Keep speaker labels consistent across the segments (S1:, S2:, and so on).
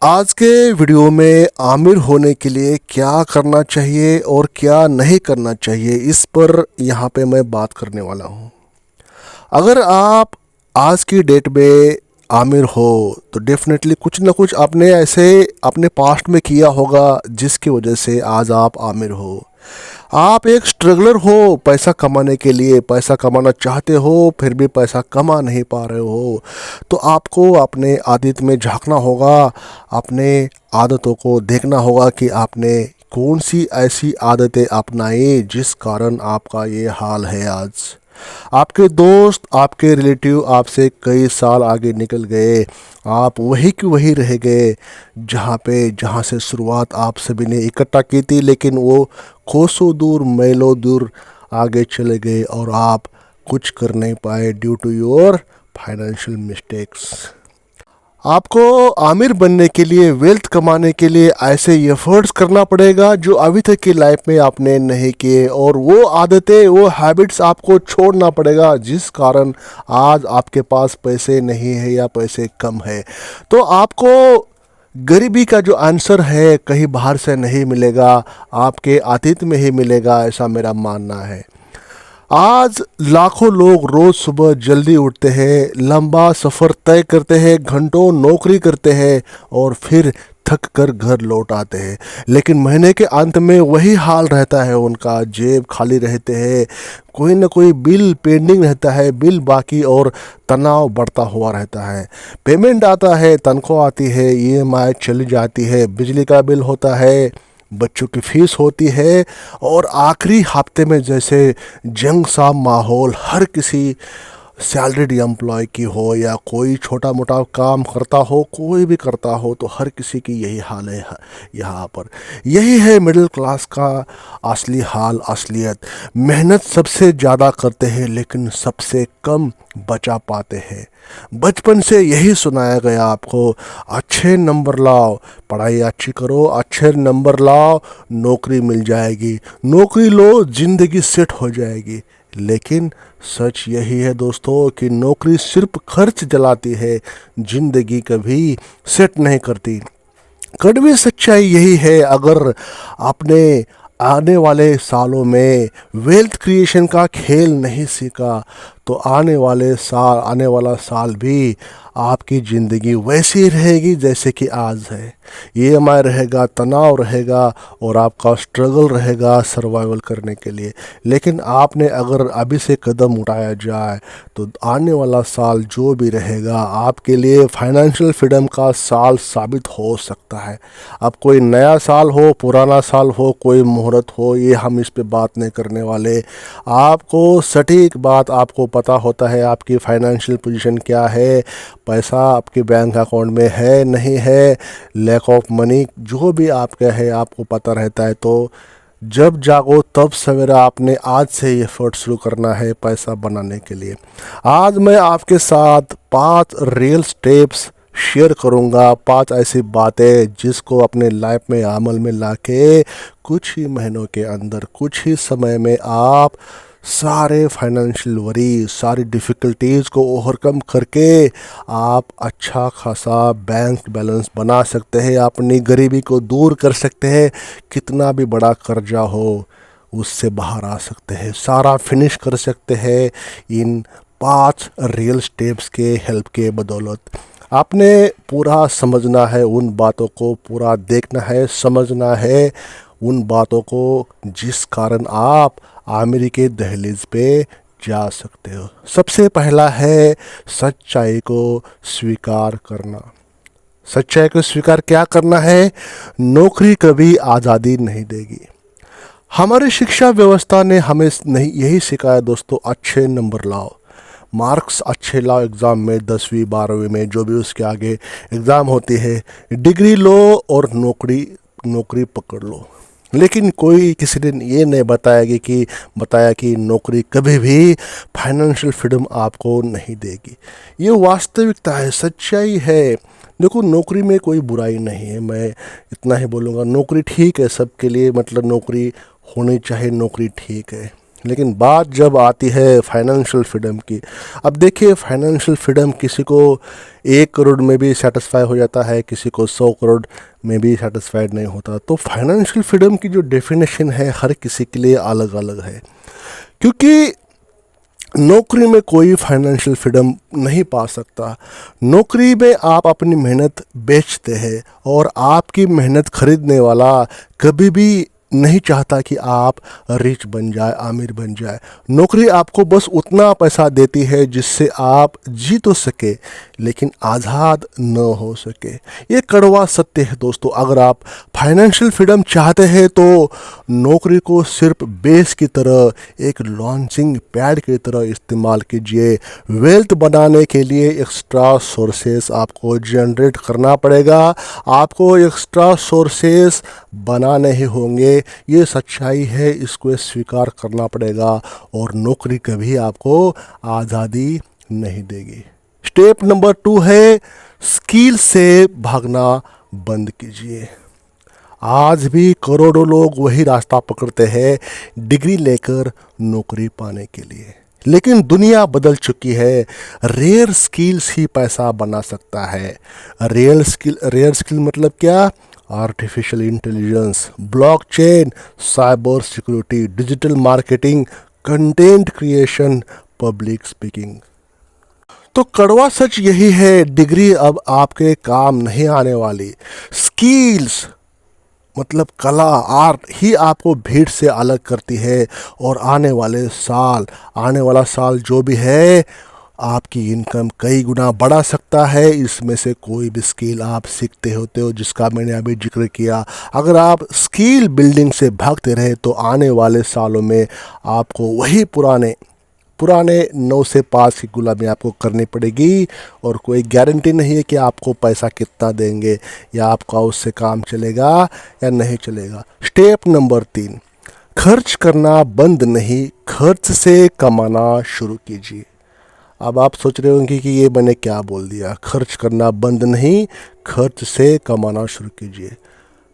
S1: आज के वीडियो में आमिर होने के लिए क्या करना चाहिए और क्या नहीं करना चाहिए, इस पर यहाँ पे मैं बात करने वाला हूँ। अगर आप आज की डेट में आमिर हो तो डेफिनेटली कुछ ना कुछ आपने ऐसे अपने पास्ट में किया होगा जिसकी वजह से आज आप आमिर हो। आप एक स्ट्रगलर हो पैसा कमाने के लिए, पैसा कमाना चाहते हो फिर भी पैसा कमा नहीं पा रहे हो, तो आपको अपने आदत में झांकना होगा, अपने आदतों को देखना होगा कि आपने कौन सी ऐसी आदतें अपनाई जिस कारण आपका ये हाल है। आज आपके दोस्त, आपके रिलेटिव आपसे कई साल आगे निकल गए, आप वही की वही रह गए जहाँ से शुरुआत आप सभी ने इकट्ठा की थी, लेकिन वो कोसों दूर मैलों दूर आगे चले गए और आप कुछ कर नहीं पाए due to your financial mistakes. आपको आमिर बनने के लिए, वेल्थ कमाने के लिए ऐसे एफर्ट्स करना पड़ेगा जो अभी तक की लाइफ में आपने नहीं किए, और वो आदतें, वो हैबिट्स आपको छोड़ना पड़ेगा जिस कारण आज आपके पास पैसे नहीं है या पैसे कम है। तो आपको गरीबी का जो आंसर है कहीं बाहर से नहीं मिलेगा, आपके अतीत में ही मिलेगा, ऐसा मेरा मानना है। आज लाखों लोग रोज़ सुबह जल्दी उठते हैं, लंबा सफ़र तय करते हैं, घंटों नौकरी करते हैं और फिर थक कर घर लौट आते हैं, लेकिन महीने के अंत में वही हाल रहता है उनका। जेब खाली रहते हैं, कोई ना कोई बिल पेंडिंग रहता है, बिल बाकी, और तनाव बढ़ता हुआ रहता है। पेमेंट आता है, तनख्वाह आती है, ईएमआई चली जाती है, बिजली का बिल होता है, बच्चों की फीस होती है, और आखिरी हफ्ते में जैसे जंग सा माहौल हर किसी सैलरीड एम्प्लॉय की हो या कोई छोटा मोटा काम करता हो, कोई भी करता हो, तो हर किसी की यही हाल है। यहाँ पर यही है मिडिल क्लास का असली हाल, असलियत। मेहनत सबसे ज़्यादा करते हैं लेकिन सबसे कम बचा पाते हैं। बचपन से यही सुनाया गया आपको, अच्छे नंबर लाओ, पढ़ाई अच्छी करो, अच्छे नंबर लाओ, नौकरी मिल जाएगी, नौकरी लो, ज़िंदगी सेट हो जाएगी। लेकिन सच यही है दोस्तों कि नौकरी सिर्फ खर्च जलाती है, ज़िंदगी कभी सेट नहीं करती। कड़वी सच्चाई यही है, अगर आपने आने वाले सालों में वेल्थ क्रिएशन का खेल नहीं सीखा तो आने वाला साल भी आपकी ज़िंदगी वैसी ही रहेगी जैसे कि आज है। ईएमआई रहेगा, तनाव रहेगा और आपका स्ट्रगल रहेगा सर्वाइवल करने के लिए। लेकिन आपने अगर अभी से कदम उठाया जाए तो आने वाला साल जो भी रहेगा आपके लिए फाइनेंशियल फ्रीडम का साल साबित हो सकता है। अब कोई नया साल हो, पुराना साल हो, कोई मुहूर्त हो, ये हम इस पे बात नहीं करने वाले। आपको सटीक बात आपको पता होता है आपकी फाइनेंशियल पोजीशन क्या है, पैसा आपके बैंक अकाउंट में है नहीं है, लैक ऑफ मनी जो भी आपका है आपको पता रहता है। तो जब जागो तब सवेरा आपने आज से ये एफर्ट शुरू करना है पैसा बनाने के लिए। आज मैं आपके साथ 5 रियल स्टेप्स शेयर करूंगा, 5 ऐसी बातें जिसको अपने लाइफ में अमल में लाके कुछ ही महीनों के अंदर, कुछ ही समय में आप सारे फाइनेंशियल वरी, सारी डिफ़िकल्टीज़ को ओवरकम करके आप अच्छा खासा बैंक बैलेंस बना सकते हैं, अपनी गरीबी को दूर कर सकते हैं, कितना भी बड़ा कर्जा हो उससे बाहर आ सकते हैं, सारा फिनिश कर सकते हैं इन 5 रियल स्टेप्स के हेल्प के बदौलत। आपने पूरा समझना है उन बातों को, पूरा देखना है, समझना है उन बातों को जिस कारण आप आमिरी के दहलीज पे जा सकते हो। सबसे पहला है सच्चाई को स्वीकार करना। सच्चाई को स्वीकार क्या करना है? नौकरी कभी आज़ादी नहीं देगी। हमारी शिक्षा व्यवस्था ने हमें नहीं यही सिखाया दोस्तों, अच्छे नंबर लाओ, मार्क्स अच्छे लाओ एग्ज़ाम में, 10वीं 12वीं में जो भी उसके आगे एग्ज़ाम होती है, डिग्री लो और नौकरी पकड़ लो। लेकिन कोई किसी ने ये नहीं बताया कि नौकरी कभी भी फाइनेंशियल फ्रीडम आपको नहीं देगी। ये वास्तविकता है, सच्चाई है। देखो, नौकरी में कोई बुराई नहीं है, मैं इतना ही बोलूँगा। नौकरी ठीक है सबके लिए, मतलब नौकरी होनी चाहिए, नौकरी ठीक है। लेकिन बात जब आती है फाइनेंशियल फ्रीडम की, अब देखिए फाइनेंशियल फ्रीडम किसी को 1 करोड़ में भी सेटिस्फाई हो जाता है, किसी को 100 करोड़ में भी सेटिस्फाइड नहीं होता। तो फाइनेंशियल फ्रीडम की जो डेफिनेशन है हर किसी के लिए अलग अलग है, क्योंकि नौकरी में कोई फाइनेंशियल फ्रीडम नहीं पा सकता। नौकरी में आप अपनी मेहनत बेचते हैं और आपकी मेहनत खरीदने वाला कभी भी नहीं चाहता कि आप रिच बन जाए, आमिर बन जाए। नौकरी आपको बस उतना पैसा देती है जिससे आप जी तो सके लेकिन आज़ाद न हो सके। ये कड़वा सत्य है दोस्तों। अगर आप फाइनेंशियल फ्रीडम चाहते हैं तो नौकरी को सिर्फ बेस की तरह, एक लॉन्चिंग पैड की तरह इस्तेमाल कीजिए। वेल्थ बनाने के लिए एक्स्ट्रा सोर्सेस आपको जनरेट करना पड़ेगा, आपको एक्स्ट्रा सोर्सेस बनाने ही होंगे। ये सच्चाई है, इसको स्वीकार करना पड़ेगा। और नौकरी कभी आपको आज़ादी नहीं देगी। स्टेप नंबर 2 है स्किल से भागना बंद कीजिए। आज भी करोड़ों लोग वही रास्ता पकड़ते हैं डिग्री लेकर नौकरी पाने के लिए, लेकिन दुनिया बदल चुकी है। रेयर स्किल्स ही पैसा बना सकता है। रेयर स्किल मतलब क्या? Artificial intelligence, blockchain, cyber security, digital marketing, content creation, public speaking. तो कड़वा सच यही है, डिग्री अब आपके काम नहीं आने वाली। स्किल्स मतलब कला, आर्ट ही आपको भीड़ से अलग करती है। और आने वाला साल जो भी है, आपकी इनकम कई गुना बढ़ा सकता है। इसमें से कोई भी स्किल आप सीखते होते हो जिसका मैंने अभी जिक्र किया। अगर आप स्किल बिल्डिंग से भागते रहे तो आने वाले सालों में आपको वही पुराने 9 से 5 की गुलामी आपको करनी पड़ेगी। और कोई गारंटी नहीं है कि आपको पैसा कितना देंगे या आपका उससे काम चलेगा या नहीं चलेगा। स्टेप नंबर 3, खर्च करना बंद नहीं, खर्च से कमाना शुरू कीजिए। अब आप सोच रहे होंगे कि ये मैंने क्या बोल दिया, खर्च करना बंद नहीं, खर्च से कमाना शुरू कीजिए।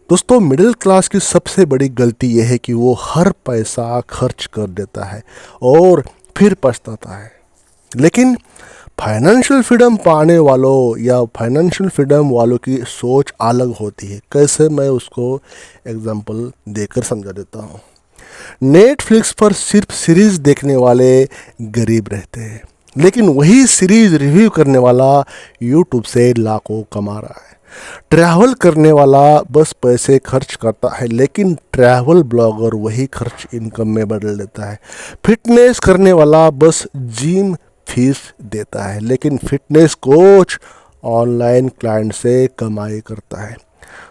S1: दोस्तों, मिडिल क्लास की सबसे बड़ी गलती यह है कि वो हर पैसा खर्च कर देता है और फिर पछताता है। लेकिन फाइनेंशियल फ्रीडम पाने वालों या फाइनेंशियल फ्रीडम वालों की सोच अलग होती है। कैसे, मैं उसको एग्जांपल देकर समझा देता हूँ। नेटफ्लिक्स पर सिर्फ सीरीज़ देखने वाले गरीब रहते हैं, लेकिन वही सीरीज़ रिव्यू करने वाला यूट्यूब से लाखों कमा रहा है। ट्रैवल करने वाला बस पैसे खर्च करता है, लेकिन ट्रैवल ब्लॉगर वही खर्च इनकम में बदल देता है। फिटनेस करने वाला बस जिम फीस देता है, लेकिन फिटनेस कोच ऑनलाइन क्लाइंट से कमाई करता है।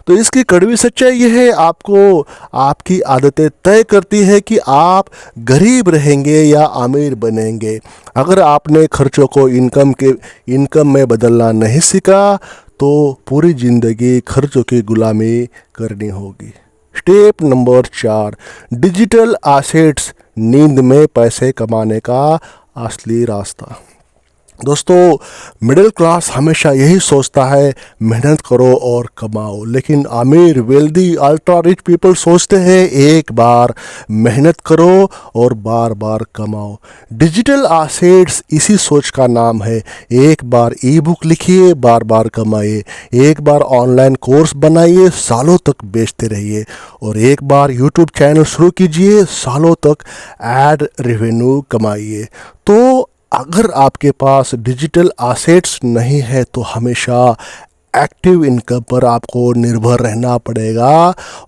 S1: तो इसकी कड़वी सच्चाई ये है, आपको आपकी आदतें तय करती है कि आप गरीब रहेंगे या अमीर बनेंगे। अगर आपने खर्चों को इनकम में बदलना नहीं सीखा तो पूरी ज़िंदगी खर्चों की गुलामी करनी होगी। स्टेप नंबर 4, डिजिटल एसेट्स, नींद में पैसे कमाने का असली रास्ता। दोस्तों, मिडिल क्लास हमेशा यही सोचता है मेहनत करो और कमाओ, लेकिन अमीर, वेल्दी, अल्ट्रा रिच पीपल सोचते हैं एक बार मेहनत करो और बार बार कमाओ। डिजिटल एसेट्स इसी सोच का नाम है। एक बार ई बुक लिखिए, बार बार कमाइए। एक बार ऑनलाइन कोर्स बनाइए, सालों तक बेचते रहिए। और एक बार यूट्यूब चैनल शुरू कीजिए, सालों तक एड रेवेन्यू कमाइए। तो अगर आपके पास डिजिटल एसेट्स नहीं है तो हमेशा एक्टिव इनकम पर आपको निर्भर रहना पड़ेगा।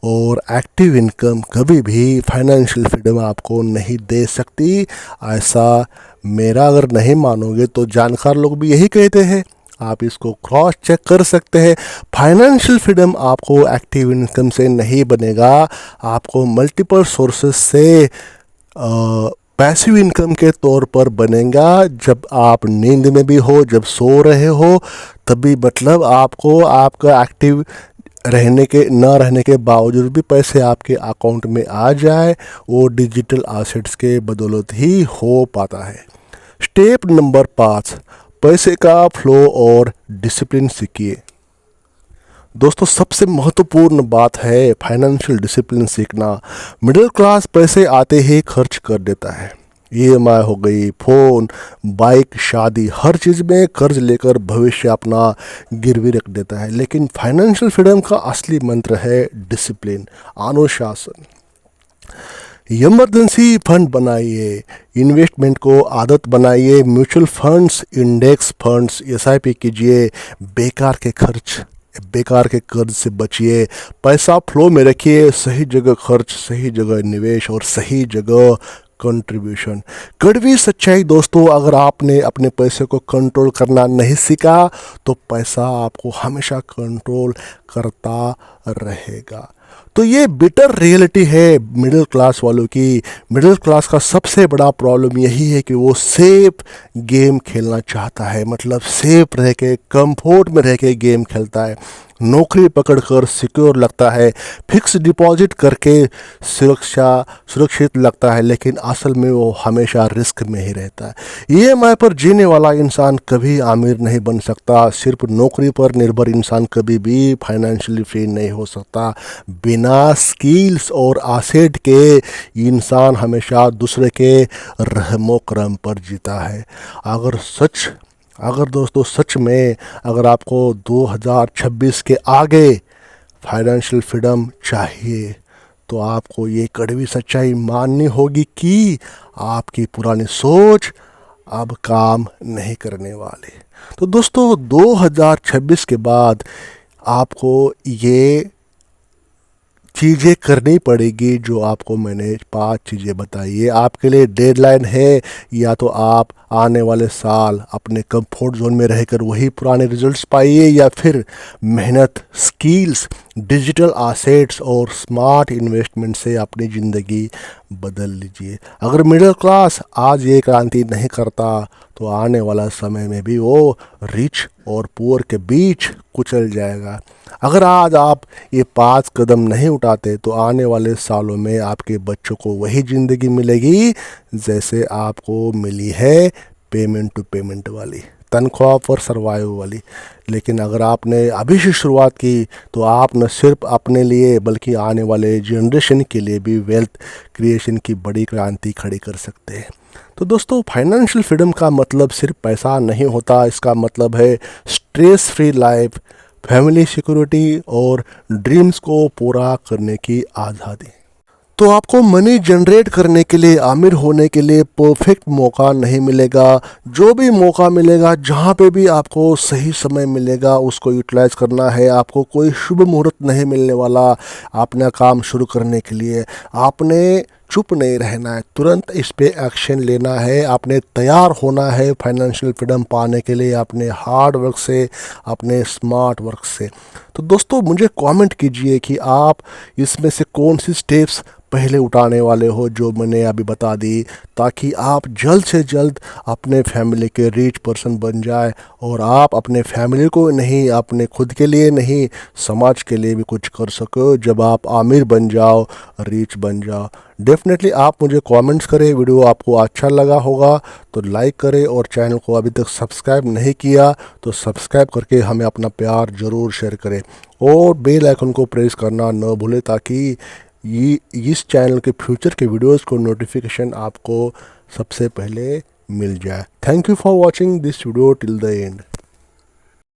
S1: और एक्टिव इनकम कभी भी फाइनेंशियल फ्रीडम आपको नहीं दे सकती। ऐसा मेरा अगर नहीं मानोगे तो जानकार लोग भी यही कहते हैं। आप इसको क्रॉस चेक कर सकते हैं। फाइनेंशियल फ्रीडम आपको एक्टिव इनकम से नहीं बनेगा, आपको मल्टीपल सोर्सेस से पैसिव इनकम के तौर पर बनेगा। जब आप नींद में भी हो, जब सो रहे हो, तभी मतलब आपको आपका एक्टिव न रहने के बावजूद भी पैसे आपके अकाउंट में आ जाए, वो डिजिटल एसेट्स के बदौलत ही हो पाता है। स्टेप नंबर 5, पैसे का फ्लो और डिसिप्लिन सीखिए। दोस्तों सबसे महत्वपूर्ण बात है फाइनेंशियल डिसिप्लिन सीखना। मिडिल क्लास पैसे आते ही खर्च कर देता है। ईएमआई हो गई, फ़ोन, बाइक, शादी, हर चीज़ में कर्ज लेकर भविष्य अपना गिरवी रख देता है। लेकिन फाइनेंशियल फ्रीडम का असली मंत्र है डिसिप्लिन, अनुशासन। इमरजेंसी फंड बनाइए, इन्वेस्टमेंट को आदत बनाइए, mutual funds, index funds, SIP कीजिए, बेकार के कर्ज से बचिए, पैसा फ्लो में रखिए, सही जगह खर्च, सही जगह निवेश और सही जगह कंट्रीब्यूशन। कड़वी सच्चाई दोस्तों, अगर आपने अपने पैसे को कंट्रोल करना नहीं सीखा तो पैसा आपको हमेशा कंट्रोल करता रहेगा। तो ये बिटर रियलिटी है मिडिल क्लास वालों की। मिडिल क्लास का सबसे बड़ा प्रॉब्लम यही है कि वो सेफ गेम खेलना चाहता है, मतलब सेफ रह के, कंफर्ट में रह के गेम खेलता है। नौकरी पकड़कर सिक्योर लगता है, फिक्स डिपॉजिट करके सुरक्षित लगता है, लेकिन असल में वो हमेशा रिस्क में ही रहता है। ईएमआई पर जीने वाला इंसान कभी अमीर नहीं बन सकता। सिर्फ नौकरी पर निर्भर इंसान कभी भी फाइनेंशियली फ्री नहीं हो सकता। बिना स्किल्स और एसेट के इंसान हमेशा दूसरे के रहमो करम पर जीता है। अगर दोस्तों सच में अगर आपको 2026 के आगे फाइनेंशियल फ्रीडम चाहिए तो आपको ये कड़वी सच्चाई माननी होगी कि आपकी पुरानी सोच अब काम नहीं करने वाली। तो दोस्तों 2026 के बाद आपको ये चीज़ें करनी पड़ेगी जो आपको मैंने 5 चीज़ें बताई। ये आपके लिए डेडलाइन है, या तो आप आने वाले साल अपने कंफर्ट जोन में रहकर वही पुराने रिजल्ट्स पाइए, या फिर मेहनत, स्किल्स, डिजिटल एसेट्स और स्मार्ट इन्वेस्टमेंट से अपनी ज़िंदगी बदल लीजिए। अगर मिडिल क्लास आज ये क्रांति नहीं करता तो आने वाला समय में भी वो रिच और पुअर के बीच कुचल जाएगा। अगर आज आप ये 5 कदम नहीं उठाते तो आने वाले सालों में आपके बच्चों को वही ज़िंदगी मिलेगी जैसे आपको मिली है, पेमेंट टू पेमेंट वाली, तनख्वाह पर सर्वाइव वाली। लेकिन अगर आपने अभी से शुरुआत की तो आप न सिर्फ अपने लिए बल्कि आने वाले जनरेशन के लिए भी वेल्थ क्रिएशन की बड़ी क्रांति खड़ी कर सकते हैं। तो दोस्तों फाइनेंशियल फ्रीडम का मतलब सिर्फ पैसा नहीं होता, इसका मतलब है stress free life, family security और ड्रीम्स को पूरा करने की आज़ादी। तो आपको मनी जनरेट करने के लिए, आमिर होने के लिए परफेक्ट मौका नहीं मिलेगा। जो भी मौका मिलेगा, जहाँ पे भी आपको सही समय मिलेगा उसको यूटिलाइज करना है। आपको कोई शुभ मुहूर्त नहीं मिलने वाला अपना काम शुरू करने के लिए। आपने चुप नहीं रहना है, तुरंत इस पे एक्शन लेना है। आपने तैयार होना है फाइनेंशियल फ्रीडम पाने के लिए अपने हार्ड वर्क से, अपने स्मार्ट वर्क से। तो दोस्तों मुझे कमेंट कीजिए कि आप इसमें से कौन सी स्टेप्स पहले उठाने वाले हो जो मैंने अभी बता दी, ताकि आप जल्द से जल्द अपने फैमिली के रिच पर्सन बन जाए और आप अपने फैमिली को नहीं, अपने खुद के लिए नहीं, समाज के लिए भी कुछ कर सको। जब आप आमिर बन जाओ, रिच बन जाओ। डेफिनेटली आप मुझे कमेंट्स करें। वीडियो आपको अच्छा लगा होगा तो लाइक करें, और चैनल को अभी तक सब्सक्राइब नहीं किया तो सब्सक्राइब करके हमें अपना प्यार ज़रूर शेयर करें, और बेल आइकन को प्रेस करना न भूलें ताकि ये इस चैनल के फ्यूचर के वीडियोस को नोटिफिकेशन आपको सबसे पहले मिल जाए। Thank you for watching this video till the end.